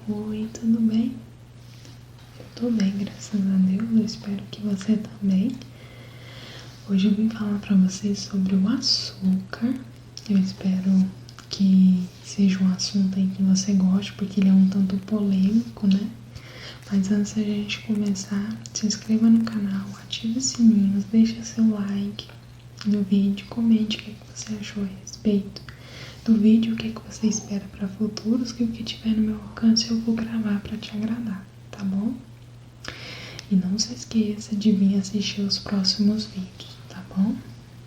Oi, tudo bem? Eu tô bem, graças a Deus. Eu espero que você também. Hoje eu vim falar pra vocês sobre o açúcar. Eu espero que seja um assunto aí que você goste, porque ele é um tanto polêmico, né? Mas antes da gente começar, se inscreva no canal, ative os sininhos, deixa seu like no vídeo, comente o que você achou a respeito do vídeo, o que você espera para futuros, que o que tiver no meu alcance eu vou gravar para te agradar, tá bom? E não se esqueça de vir assistir os próximos vídeos, tá bom?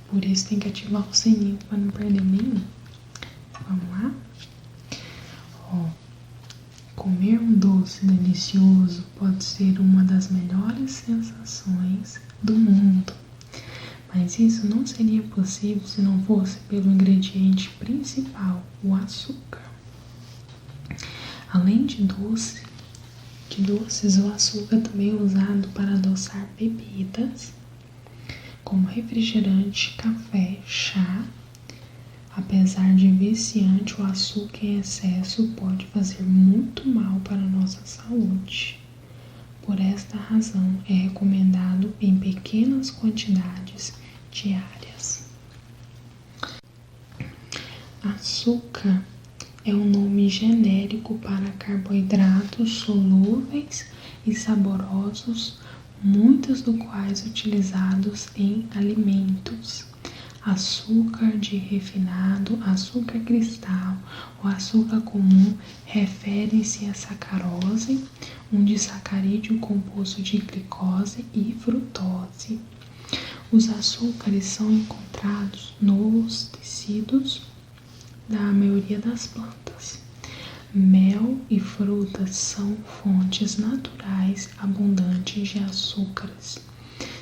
Por isso tem que ativar o sininho para não perder nenhum. Vamos lá? Ó, comer um doce delicioso pode ser uma das melhores sensações do mundo. Mas isso não seria possível se não fosse pelo ingrediente principal, o açúcar. Além de doces, o açúcar também é usado para adoçar bebidas, como refrigerante, café, chá. Apesar de viciante, o açúcar em excesso pode fazer muito mal para a nossa saúde. Por esta razão, é recomendado em pequenas quantidades diárias. Açúcar é um nome genérico para carboidratos solúveis e saborosos, muitos dos quais utilizados em alimentos. Açúcar de refinado, açúcar cristal ou açúcar comum refere-se à sacarose, um disacarídeo composto de glicose e frutose. Os açúcares são encontrados nos tecidos da maioria das plantas. Mel e frutas são fontes naturais abundantes de açúcares,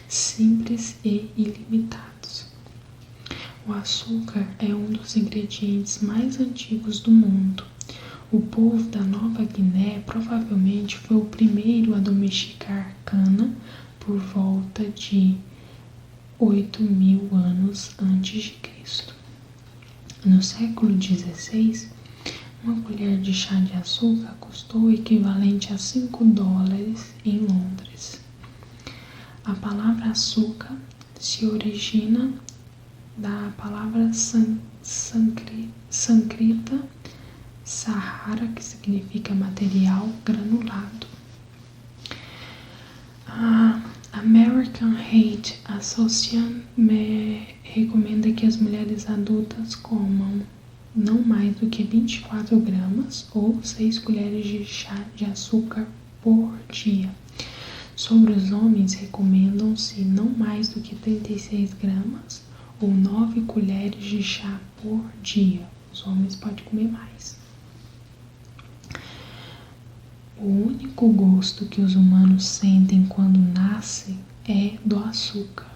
simples e ilimitados. O açúcar é um dos ingredientes mais antigos do mundo. O povo da Nova Guiné provavelmente foi o primeiro a domesticar cana por volta de 8.000 anos antes de Cristo. No século XVI, uma colher de chá de açúcar custou o equivalente a $5 em Londres. A palavra açúcar se origina da palavra sânscrita Sahara, que significa material granulado. A American Heart Association recomenda que as mulheres adultas comam não mais do que 24 gramas ou 6 colheres de chá de açúcar por dia. Sobre os homens, recomendam-se não mais do que 36 gramas ou 9 colheres de chá por dia. Os homens podem comer mais. O único gosto que os humanos sentem quando nascem é do açúcar.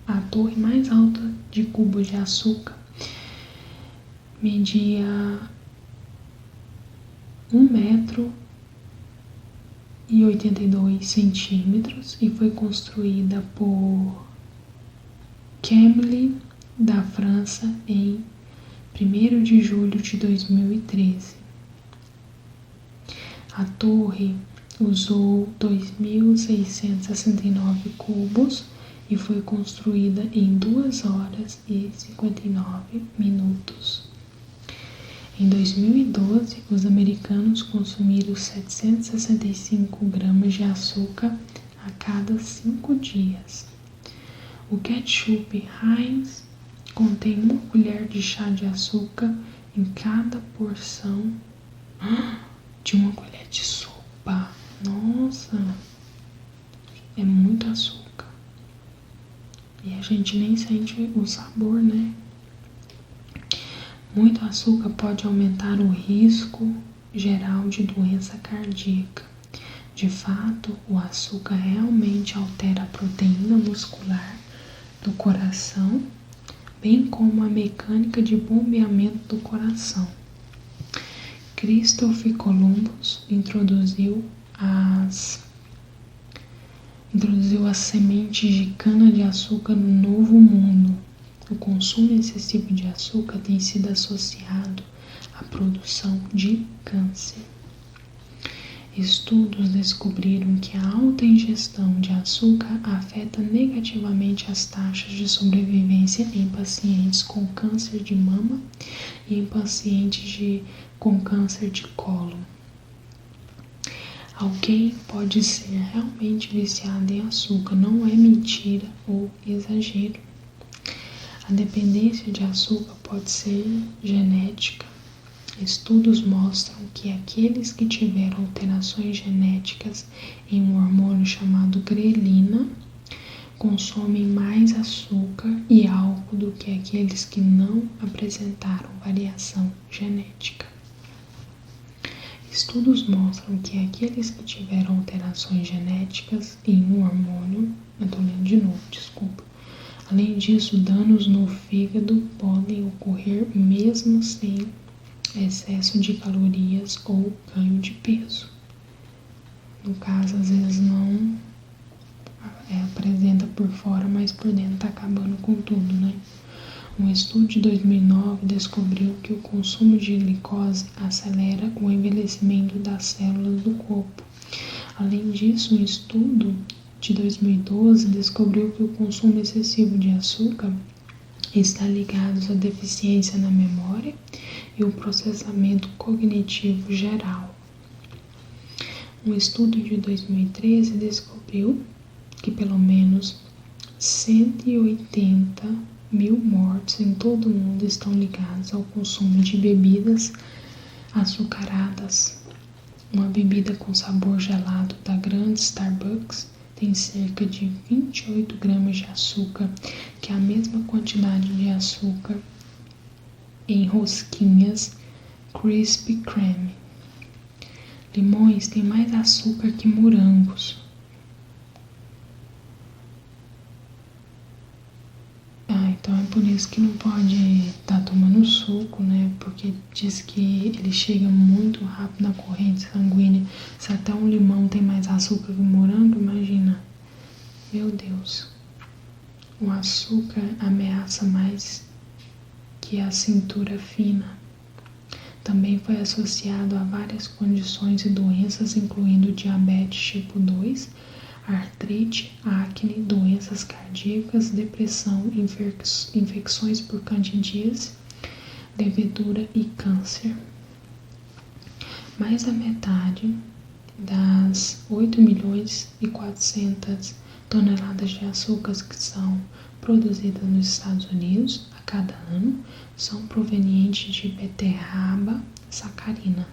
A torre mais alta de cubo de açúcar media 1,82 m e foi construída por Camille da França em 1º de julho de 2013. A torre usou 2.669 cubos e foi construída em 2 horas e 59 minutos. Em 2012, os americanos consumiram 765 gramas de açúcar a cada 5 dias. O ketchup Heinz contém 1 colher de chá de açúcar em cada porção de 1 colher de sopa. Nossa, é muito açúcar. E a gente nem sente o sabor, né? Muito açúcar pode aumentar o risco geral de doença cardíaca. De fato, o açúcar realmente altera a proteína muscular do coração, bem como a mecânica de bombeamento do coração. Christopher Columbus introduziu as sementes de cana-de-açúcar no Novo Mundo. O consumo excessivo de açúcar tem sido associado a produção de câncer. Estudos descobriram que a alta ingestão de açúcar afeta negativamente as taxas de sobrevivência em pacientes com câncer de mama e em pacientes com câncer de colo. Alguém pode ser realmente viciado em açúcar, não é mentira ou exagero. A dependência de açúcar pode ser genética. Estudos mostram que aqueles que tiveram alterações genéticas em um hormônio chamado grelina consomem mais açúcar e álcool do que aqueles que não apresentaram variação genética. Estudos mostram que aqueles que tiveram alterações genéticas em um hormônio, Além disso, danos no fígado podem ocorrer mesmo sem excesso de calorias ou ganho de peso. No caso, às vezes não apresenta por fora, mas por dentro está acabando com tudo, né? Um estudo de 2009 descobriu que o consumo de glicose acelera o envelhecimento das células do corpo. Além disso, um estudo de 2012 descobriu que o consumo excessivo de açúcar está ligado à deficiência na memória e o processamento cognitivo geral. Um estudo de 2013 descobriu que pelo menos 180 mil mortes em todo o mundo estão ligados ao consumo de bebidas açucaradas. Uma bebida com sabor gelado da grande Starbucks tem cerca de 28 gramas de açúcar, que é a mesma quantidade de açúcar em rosquinhas Krispy Kreme. Limões têm mais açúcar que morangos. Então é por isso que não pode estar tomando suco, né? Porque diz que ele chega muito rápido na corrente sanguínea. Se até um limão tem mais açúcar que morango, imagina. Meu Deus. O açúcar ameaça mais que a cintura fina. Também foi associado a várias condições e doenças, incluindo diabetes tipo 2, artrite, acne, doenças cardíacas, depressão, infecções por candidíase, levedura e câncer. Mais da metade das 8.400.000 toneladas de açúcar que são produzidas nos Estados Unidos a cada ano são provenientes de beterraba sacarina.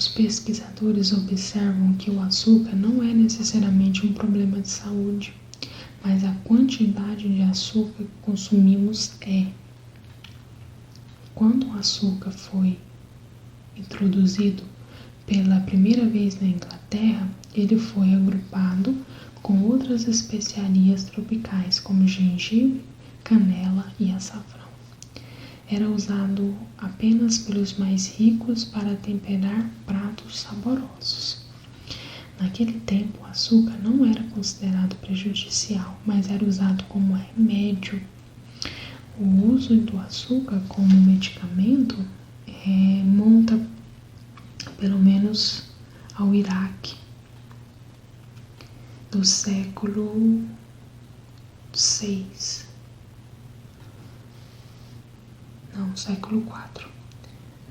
Os pesquisadores observam que o açúcar não é necessariamente um problema de saúde, mas a quantidade de açúcar que consumimos é. Quando o açúcar foi introduzido pela primeira vez na Inglaterra, ele foi agrupado com outras especiarias tropicais, como gengibre, canela e açafrão. Era usado apenas pelos mais ricos para temperar pratos saborosos. Naquele tempo, o açúcar não era considerado prejudicial, mas era usado como remédio. O uso do açúcar como medicamento remonta pelo menos ao Iraque, do século VI. Século IV.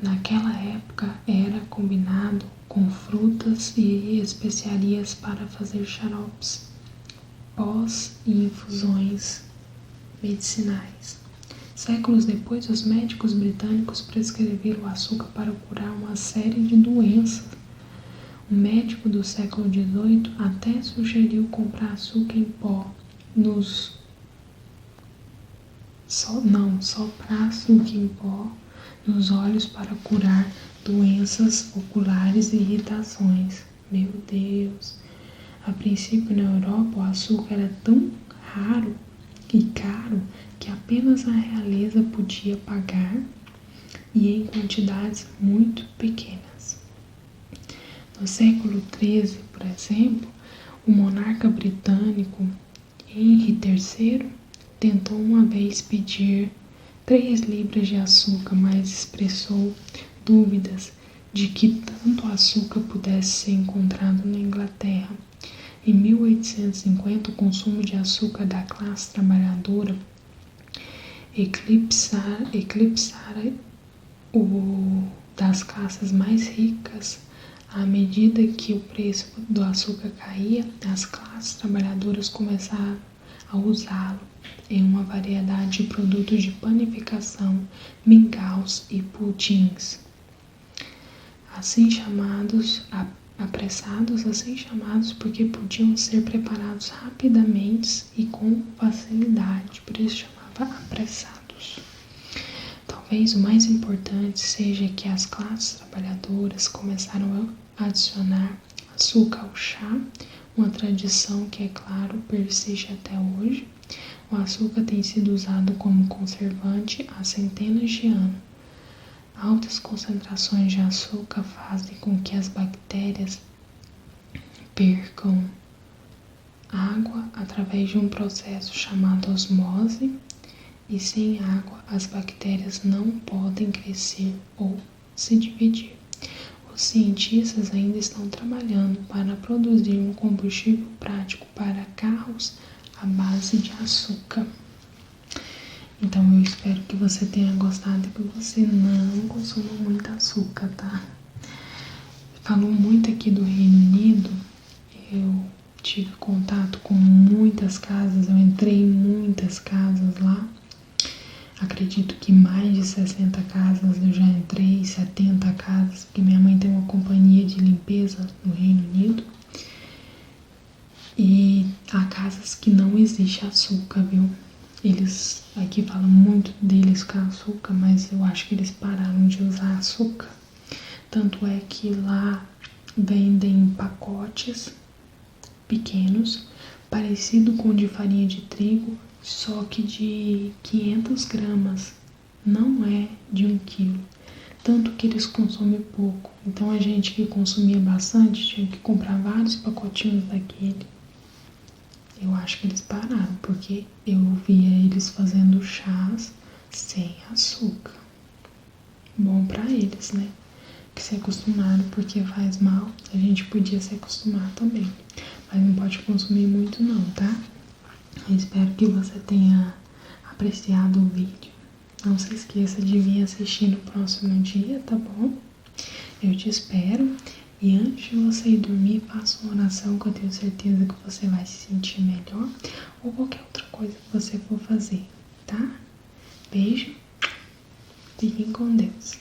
Naquela época era combinado com frutas e especiarias para fazer xaropes, pós e infusões medicinais. Séculos depois, os médicos britânicos prescreveram o açúcar para curar uma série de doenças. Um médico do século XVIII até sugeriu comprar açúcar em pó soprar açúcar em pó nos olhos para curar doenças oculares e irritações. Meu Deus! A princípio, na Europa, o açúcar era tão raro e caro que apenas a realeza podia pagar e em quantidades muito pequenas. No século XIII, por exemplo, o monarca britânico Henry III tentou uma vez pedir 3 libras de açúcar, mas expressou dúvidas de que tanto açúcar pudesse ser encontrado na Inglaterra. Em 1850, o consumo de açúcar da classe trabalhadora eclipsara o das classes mais ricas. À medida que o preço do açúcar caía, as classes trabalhadoras começaram a usá-lo em uma variedade de produtos de panificação, mingaus e pudins, assim chamados porque podiam ser preparados rapidamente e com facilidade, por isso chamava apressados. Talvez o mais importante seja que as classes trabalhadoras começaram a adicionar açúcar ao chá, uma tradição que, é claro, persiste até hoje. O açúcar tem sido usado como conservante há centenas de anos. Altas concentrações de açúcar fazem com que as bactérias percam água através de um processo chamado osmose, e sem água as bactérias não podem crescer ou se dividir. Os cientistas ainda estão trabalhando para produzir um combustível prático para carros à base de açúcar. Então eu espero que você tenha gostado e que você não consuma muito açúcar, tá? Falou muito aqui do Reino Unido. Eu tive contato com muitas casas, eu entrei em muitas casas lá. Acredito que mais de 60 casas eu já entrei, 70 casas, porque minha mãe tem uma companhia de limpeza no Reino Unido. E há casas que não existe açúcar, viu? Eles aqui falam muito deles com açúcar, mas eu acho que eles pararam de usar açúcar. Tanto é que lá vendem pacotes pequenos, parecido com o de farinha de trigo, só que de 500 gramas, não é de 1 quilo. Tanto que eles consomem pouco. Então a gente que consumia bastante tinha que comprar vários pacotinhos daquele. Eu acho que eles pararam, porque eu via eles fazendo chás sem açúcar. Bom pra eles, né? Que se acostumaram, porque faz mal. A gente podia se acostumar também. Mas não pode consumir muito não, tá? Eu espero que você tenha apreciado o vídeo. Não se esqueça de vir assistir no próximo dia, tá bom? Eu te espero. E antes de você ir dormir, faça uma oração que eu tenho certeza que você vai se sentir melhor. Ou qualquer outra coisa que você for fazer, tá? Beijo. Fiquem com Deus.